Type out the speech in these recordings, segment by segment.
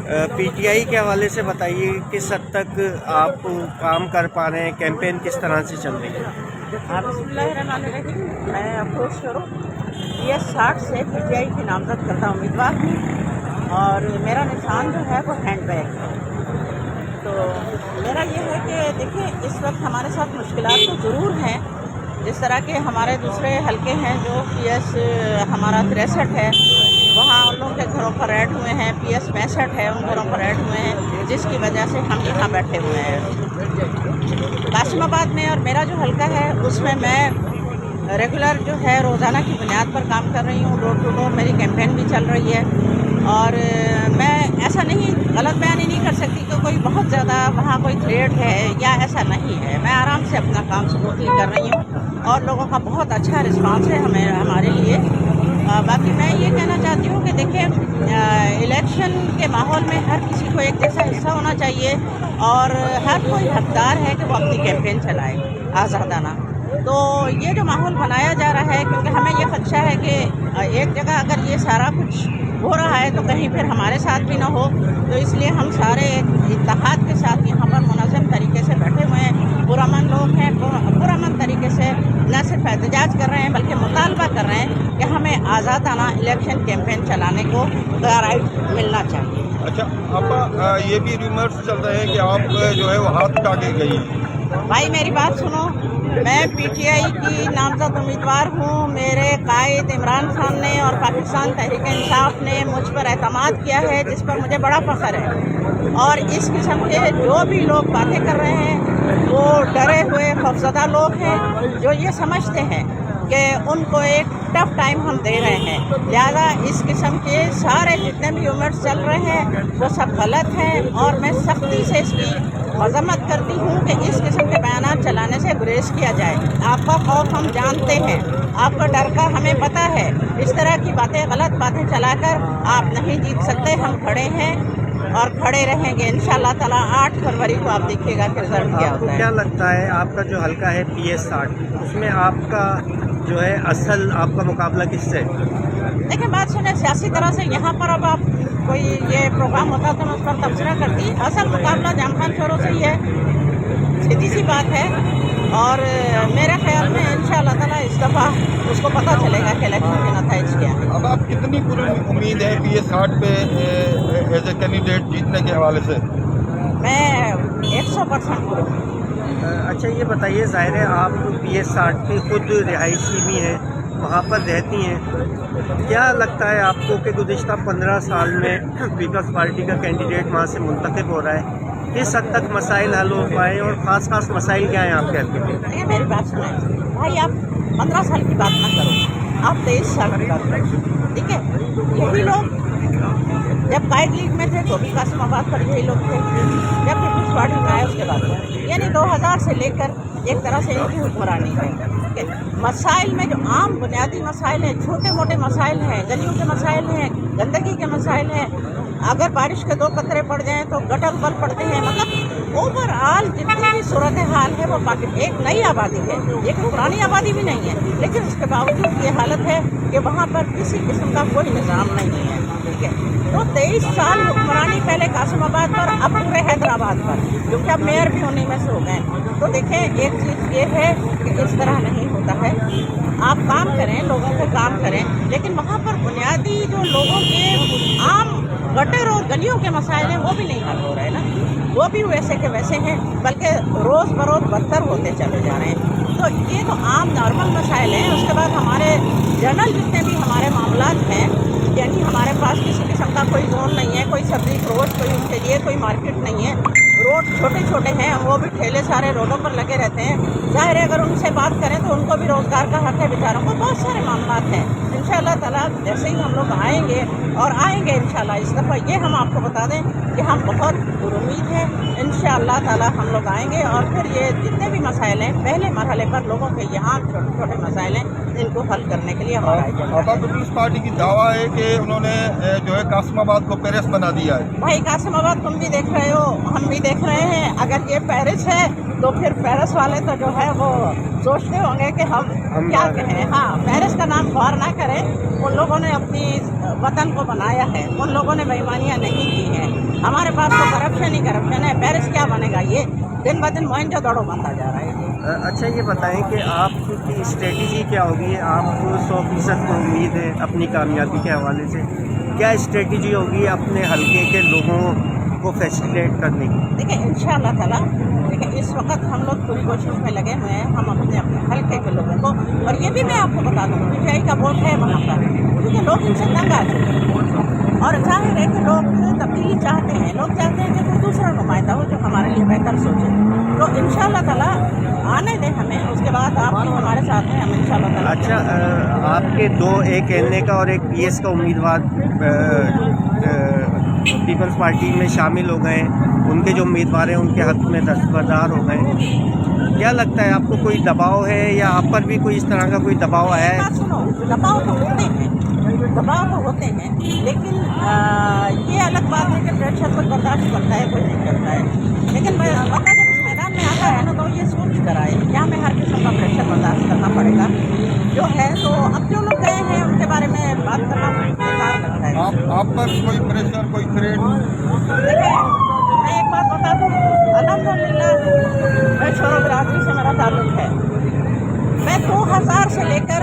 P T I کے حوالے سے بتائیے کس حد تک آپ کام کر پا رہے ہیں، کیمپین کس طرح سے چل رہی ہے؟ بسم اللہ الرحمن الرحیم۔ میں افروز شروع PS60 سے پی ٹی آئی کی نامزد کردہ امیدوار ہوں اور میرا نشان جو ہے وہ ہینڈ بیگ ہے۔ تو میرا یہ ہے کہ دیکھیں اس وقت ہمارے ساتھ مشکلات تو ضرور ہیں، جس طرح کہ ہمارے دوسرے حلقے ہیں جو PS ہمارا 63 ہے، وہاں ان لوگوں کے گھروں پر ریڈ ہوئے ہیں، PS 65 ہے ان گھروں پر ریڈ ہوئے ہیں، جس کی وجہ سے ہم یہاں بیٹھے ہوئے ہیں۔ قاسم آباد میں اور میرا جو حلقہ ہے اس میں ریگولر جو ہے روزانہ کی بنیاد پر کام کر رہی ہوں، ڈور ٹو ڈور میری کیمپین بھی چل رہی ہے اور میں ایسا نہیں غلط بیانی نہیں کر سکتی کہ کوئی بہت زیادہ وہاں کوئی تھریٹ ہے یا ایسا نہیں ہے۔ میں آرام سے اپنا کام سموتھلی کر رہی ہوں اور لوگوں کا بہت اچھا رسپانس ہے ہمارے لیے۔ باقی میں یہ کہنا چاہتی ہوں کہ دیکھیں الیکشن کے ماحول میں ہر کسی کو ایک جیسا حصہ ہونا چاہیے اور ہر کوئی حقدار ہے کہ وہ اپنی کیمپین چلائے آزادانہ۔ تو یہ جو ماحول بنایا جا رہا ہے، کیونکہ ہمیں یہ خدشہ ہے کہ ایک جگہ اگر یہ سارا کچھ ہو رہا ہے تو کہیں پھر ہمارے ساتھ بھی نہ ہو، تو اس لیے ہم سارے اتحاد کے ساتھ یہاں پر منظم طریقے سے بیٹھے ہوئے ہیں، پرامن لوگ ہیں، پرامن طریقے سے نہ صرف احتجاج کر رہے ہیں بلکہ مطالبہ کر رہے ہیں کہ ہمیں آزادانہ الیکشن کیمپین چلانے کو رائٹ ملنا چاہیے۔ اچھا آپا، یہ بھی ریومرز چل رہے ہیں کہ آپ جو ہے وہ ہاتھ اٹھا کے گئی ہیں۔ بھائی میری بات سنو، میں پی ٹی آئی کی نامزد امیدوار ہوں۔ میرے قائد عمران خان نے اور پاکستان تحریک انصاف نے مجھ پر اعتماد کیا ہے، جس پر مجھے بڑا فخر ہے، اور اس قسم کے جو بھی لوگ باتیں کر رہے ہیں وہ ڈرے ہوئے خوفزدہ لوگ ہیں جو یہ سمجھتے ہیں کہ ان کو ایک ٹف ٹائم ہم دے رہے ہیں، لہذا اس قسم کے سارے جتنے بھی ایونٹس چل رہے ہیں وہ سب غلط ہیں اور میں سختی سے اس کی مذمت کرتی ہوں کہ اس قسم کے بیانات چلانے سے گریز کیا جائے۔ آپ کا خوف ہم جانتے ہیں، آپ کا ڈر کا ہمیں پتہ ہے، اس طرح کی باتیں غلط باتیں چلا کر آپ نہیں جیت سکتے۔ ہم کھڑے ہیں اور کھڑے رہیں گے انشاءاللہ تعالیٰ۔ 8 فروری کو آپ دیکھیے گا کہ رزلٹ کیا آپ کو ہوتا ہے۔ کیا لگتا ہے آپ کا جو حلقہ ہے PS60 اس میں آپ کا جو ہے اصل آپ کا مقابلہ کس سے؟ دیکھیں بات سنیں، سیاسی طرح سے یہاں پر اب آپ کوئی یہ پروگرام ہوتا تو میں اس پر تبصرہ کرتی۔ اصل مقابلہ جام خان شوروں سے ہی ہے، سیدھی سی بات ہے، اور میرے خیال میں انشاءاللہ تعالیٰ اس دفعہ اس کو پتہ چلے گا کہ الیکشن کے نتائج کیا ہیں۔ اب آپ کتنی پوری امید ہے PS60 پہ ایز اے کینڈیڈیٹ جیتنے کے حوالے سے؟ میں 100% پورا ہوں۔ اچھا یہ بتائیے، ظاہر ہے آپ PS60 کی خود رہائشی بھی ہیں، وہاں پر رہتی ہیں، کیا لگتا ہے آپ کو کہ گزشتہ 15 سال میں پیپلز پارٹی کا کینڈیڈیٹ وہاں سے منتخب ہو رہا ہے، کس حد تک مسائل حل ہو پائے اور خاص مسائل کیا ہیں آپ کے حلقے میں؟ دیکھیں میری بات سنیں بھائی، آپ 15 سال کی بات نہ کرو، آپ 23 سال کی بات کرو، ٹھیک ہے؟ یہی لوگ جب قائد لیگ میں تھے تو بھی قاسم آباد پر یہی لوگ تھے، جب پیپلز پارٹی میں آئے اس کے بعد، یعنی 2000 سے لے کر ایک طرح سے ان کی حکمرانی ہے، ٹھیک ہے؟ مسائل میں جو عام بنیادی مسائل ہیں، چھوٹے موٹے مسائل ہیں، گلیوں کے مسائل ہیں، گندگی کے مسائل ہیں، اگر بارش کے 2 قطرے پڑ جائیں تو گٹر ابل پڑتے ہیں، مطلب اوور آل جتنی بھی صورتحال ہے وہ ایک نئی آبادی ہے، ایک پرانی آبادی بھی نہیں ہے، لیکن اس کے باوجود یہ حالت ہے کہ وہاں پر کسی قسم کا کوئی نظام نہیں ہے، ٹھیک ہے؟ تو 23 سال حکمرانی پہلے قاسم آباد پر، اب پورے حیدرآباد پر، کیونکہ اب میئر بھی ہونے میں سے ہو گئے۔ تو دیکھیں ایک چیز یہ ہے کہ اس طرح نہیں ہوتا ہے، آپ کام کریں، لوگوں کو کام کریں، لیکن وہاں پر بنیادی جو لوگوں کے عام گٹر اور گلیوں کے مسائل ہیں وہ بھی نہیں حل ہو رہے نا، وہ بھی ویسے کے ویسے ہیں، بلکہ روز بروز بدتر ہوتے چلے جا رہے ہیں۔ تو یہ تو عام نارمل مسائل ہیں۔ اس کے بعد ہمارے جنرل جتنے بھی ہمارے معاملات ہیں، یعنی ہمارے پاس کسی قسم کا کوئی زون نہیں ہے، کوئی سبزی فروش، کوئی ان کے لیے کوئی مارکیٹ نہیں ہے، روڈ چھوٹے چھوٹے ہیں، وہ بھی ٹھیلے سارے روڈوں پر لگے رہتے ہیں۔ ظاہر ہے اگر ان سے بات کریں تو ان کو بھی روزگار کا حق ہے بیچاروں کو، بہت سارے معاملات ہیں۔ انشاءاللہ تعالیٰ جیسے ہی ہم لوگ آئیں گے اور آئیں گے انشاءاللہ اس دفعہ، یہ ہم آپ کو بتا دیں کہ ہم بہت پرامید ہیں، انشاءاللہ تعالیٰ ہم لوگ آئیں گے اور پھر یہ جتنے بھی مسائل ہیں پہلے مرحلے پر لوگوں کے یہاں چھوٹے چھوٹے مسائل ہیں، ان کو حل کرنے کے لیے ہمارا آپا، پیپلز پارٹی کی دعویٰ ہے کہ انہوں نے جو ہے قاسم آباد کو پیرس بنا دیا ہے۔ بھائی قاسم آباد تم بھی دیکھ رہے ہو، ہم بھی دیکھ رہے ہیں، اگر یہ پیرس ہے تو پھر پیرس والے تو جو ہے وہ سوچتے ہوں گے کہ ہم کیا کہیں۔ ہاں، پیرس کا نام غور نہ کریں، ان لوگوں نے اپنی وطن کو بنایا ہے، ان لوگوں نے بےایمانیاں نہیں کی ہیں۔ हमारे पास तो करप्शन ही करप्शन है। पेरिस क्या बनेगा? ये दिन ब दिन मोहनजोदड़ो बनता जा रहा है ये। अच्छा ये बताएं कि आपकी स्ट्रेटजी क्या होगी? आपको 100% को उम्मीद है अपनी कामयाबी के हवाले से, क्या स्ट्रेटजी होगी अपने हलके के लोगों को फैसिलिटेट करने की? देखिए इंशाअल्लाह ताला, देखिए इस वक्त हम लोग पूरी कोशिश में लगे हुए हैं, हम अपने हलके के लोगों को, और ये भी मैं आपको बता दूँ पीटीआई का वोट है वहाँ पर, क्योंकि लोग इनसे तंग आ चुके हैं और जाहिर है कि लोग तब्दीली चाहते हैं। लोग चाहते हैं कि कोई दूसरा नुमाइंदा हो जो हमारे लिए बेहतर सोचे। तो इंशाअल्लाह ताला आने दें हमें, उसके बाद आप भी हमारे साथ हैं, हम इंशाअल्लाह ताला। अच्छा आपके दो, एक एनए का और एक पीएस का उम्मीदवार पीपल्स पार्टी में शामिल हो गए, उनके जो उम्मीदवार हैं उनके हक में दस्तबरदार हो गए। क्या लगता है आपको कोई दबाव है या आप पर भी कोई इस तरह का कोई दबाव आया है? बात सुनो, दबाव तो होते हैं, लेकिन ये अलग बात है कि प्रेशर कोई बर्दाश्त करता है, कोई नहीं करता है। लेकिन बंदा जब इस मैदान में आता है ना, तो ये सोच की तरह है, यहाँ में हर किस्म का प्रेशर बर्दाश्त करना पड़ेगा जो है। तो अब जो लोग गए हैं उनके बारे में बात करना बेकार लगता है। आप पर कोई प्रेशर, कोई थ्रेट? देखिए मैं एक बात बता दूँ, अल्हम्दुलिल्लाह मैं छोरो बिरादरी से मेरा ताल्लुक है। मैं 2000 से लेकर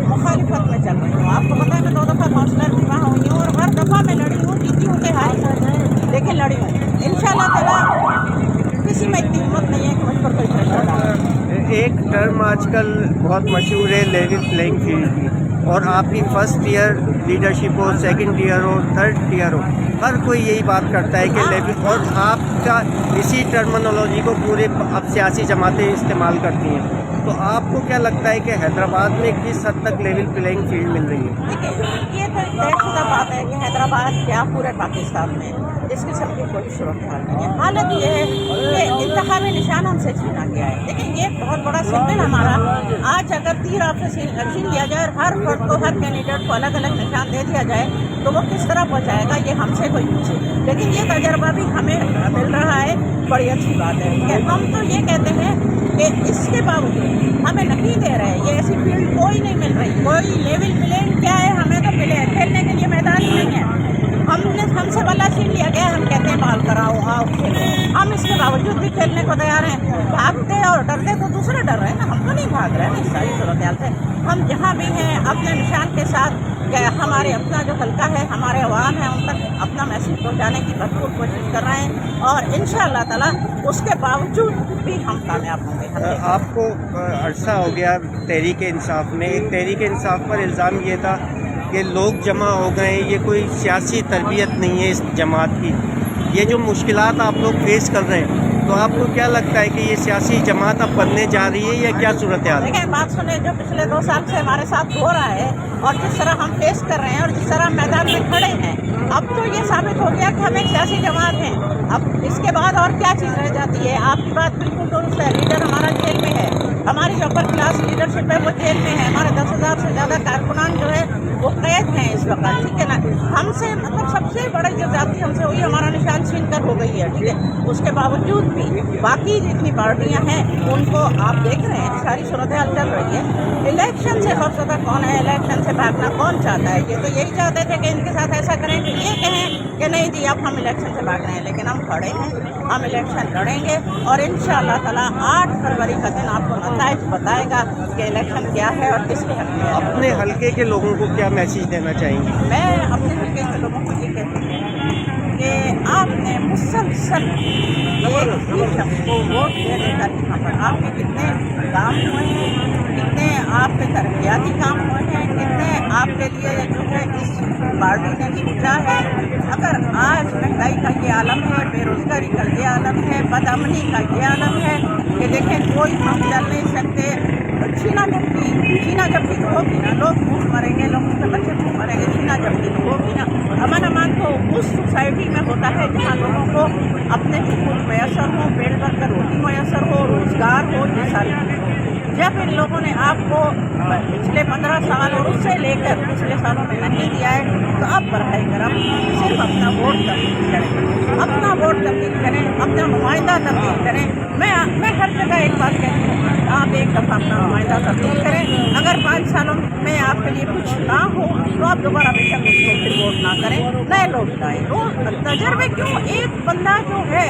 मुखालिफत में चल रही हूँ। आपको पता है मैं 2 दफ़ा काउंसलर भी वहाँ हुई हूँ और हर दफ़ा मैं लड़ी हूँ, जीती हूँ कि हारी, लेकिन लड़ी हूँ। इंशाअल्लाह ताला किसी में इतनी हिम्मत नहीं है कि मुझ पर कोई प्रेशर डाले। एक टर्म आजकल बहुत मशहूर है लेवल प्लेइंग फील्ड की, और आपकी फर्स्ट ईयर लीडरशिप हो, सेकंड ईयर हो, थर्ड ईयर हो, हर कोई यही बात करता है कि लेवल, और आपका इसी टर्मिनोलॉजी को पूरे अब सियासी जमातें इस्तेमाल करती हैं। तो आपको क्या लगता है कि हैदराबाद में किस हद तक लेवल प्लेइंग फील्ड मिल रही है? देखिए ये तो तयशुदा बात है कि हैदराबाद क्या पूरे पाकिस्तान में इस किस्म की कोई सूरत हाल नहीं है। हालत ये है कि इंतखाबी निशान हमसे छीना गया है। देखिए ये बहुत बड़ा सिग्नल हमारा, आज अगर 3 आपसे छीन लिया जाए और हर फर्द को, हर कैंडिडेट को अलग अलग निशान दे दिया जाए तो वो किस तरह पहुँचाएगा, ये हमसे कोई पूछे। लेकिन ये तजर्बा भी हमें मिल रहा है, बड़ी अच्छी बात है कि हम तो ये कहते हैं कि इसके बावजूद हमें नहीं दे रहे, ये ऐसी फील्ड कोई नहीं मिल रही। कोई लेवल प्लेइंग क्या है, हमें तो मिले खेलने के लिए मैदान ही नहीं है। हमसे बल्ला छीन लिया गया, हम कहते हैं बाल कराओ, आओ खेलो। हम इसके बावजूद भी खेलने को तैयार हैं। भागते और डरते तो दूसरे डर रहे हैं ना, हम तो नहीं भाग रहे हैं इस सारी सूरत हाल से। हम जहाँ भी हैं अपने निशान के साथ, हमारे अपना जो हल्का है, हमारे अवाम है, उन तक अपना मैसेज पहुँचाने की भरपूर कोशिश कर रहे हैं और इंशाअल्लाह ताला उसके बावजूद भी हम कामयाब होंगे। आपको अरसा हो गया तहरीक इंसाफ में, एक तहरीक इंसाफ पर इल्ज़ाम ये था कि लोग जमा हो गए, ये कोई सियासी तरबियत नहीं है इस जमात की, ये जो मुश्किलात आप लोग फेस कर रहे हैं, तो आपको क्या लगता है कि ये सियासी जमात अब बनने जा रही है या क्या सूरत हाल है? देखिए बात सुने, जो पिछले 2 साल से हमारे साथ हो रहा है और जिस तरह हम फेस कर रहे हैं और जिस तरह मैदान में खड़े हैं, अब तो ये साबित हो गया कि हम एक सियासी जमात हैं। अब इसके बाद और क्या चीज़ रह जाती है? आपकी बात बिल्कुल दुरुस्त है, लीडर हमारा जेल में है, हमारी जो अपर क्लास लीडरशिप है वो जेल में है, हमारे 10,000 से ज़्यादा कारकुनान जो है वो कैद हैं इस वक्त, ठीक है ना। हमसे मतलब सबसे बड़ी जो जाति हमसे हुई, हमारा निशान छीन कर हो गई है, ठीक है। उसके बावजूद भी बाकी जितनी पार्टियां हैं उनको आप देख रहे हैं, सारी सूरत हाल चल रही है। इलेक्शन से खौफजदा कौन है? इलेक्शन से भागना कौन चाहता है? ये तो यही चाहते थे कि इनके साथ ऐसा करें कि ये कहें कि नहीं जी अब हम इलेक्शन से भाग रहे हैं, लेकिन हम खड़े हैं, हम इलेक्शन लड़ेंगे और इंशाअल्लाह ताला 8 फरवरी का दिन आपको नताइज बताएगा कि इलेक्शन क्या है और किसके हक में है। अपने हलके के लोगों को क्या मैसेज देना चाहेंगे? मैं अपने हल्के के लोगों को ये कहती हूँ कि आपने मुसलसल एक ही शख्स को वोट देने का यहाँ पर आपके कितने काम हुए हैं, कितने आपके तरक्याती काम हुए हैं, कितने आपके लिए जो है इस पार्टी ने सोचा है। अगर आज महंगाई का ये आलम है, बेरोजगारी का ये आलम है, बदअमनी का ये आलम है कि देखें कोई हम चल नहीं सकते, छीना झपटी तो होगी ना, लोग भूख मरेंगे, लोग उसके बच्चे भूख मरेंगे, छीना झपटी तो होगी ना। अमन तो उस सोसाइटी में होता है जहाँ लोगों को अपने हुकूक मैसर हो, पेट भर कर रोटी मैसर हो, रोज़ रोजगार हो, ये सारी चीज़ें हो। जब इन लोगों ने आपको पिछले 15 साल और उससे लेकर पिछले सालों में नहीं दिया है, तो अब बढ़ाई कर अब सिर्फ अपना वोट तब्दील करें, अपना वोट तब्दील करें, अपना नुमाइंदा तब्दील करें। मैं हर जगह एक बात कहती हूँ, आप एक दफ़ा अपना नुमाइंदा तब्दील करें। अगर 5 सालों में आपके लिए कुछ ना हो तो आप दोबारा बेशक उसको फिर वोट ना करें, नए लोग लाएं। तजर्बे क्यों, एक बंदा जो है,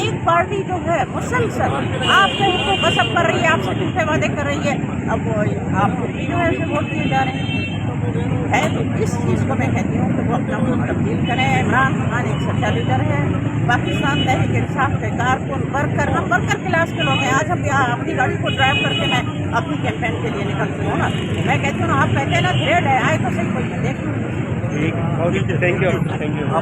एक पार्टी जो है मुसलसल आपके उनको कसब कर रही है, आपसे झूठे वादे कर रही है, अब वो आप भी जो है उसे वोट दिए जा रहे हैं। तो इस चीज़ को मैं कहती हूँ कि वो अपना वोट तब्दील करें। इमरान खान एक सच्चा लीडर है, पाकिस्तान तहरीक इंसाफ के कारकुन वर्कर, हम वर्कर क्लास के लोग हैं। आज हम यहाँ अपनी गाड़ी को ड्राइव करके मैं अपनी कैंपेन के लिए निकलती हूँ ना, मैं कहती हूँ ना, आप कहते हैं ना ग्रेड है, आए तो सही कोई मैं देख लूँ। ठीक, थैंक यू।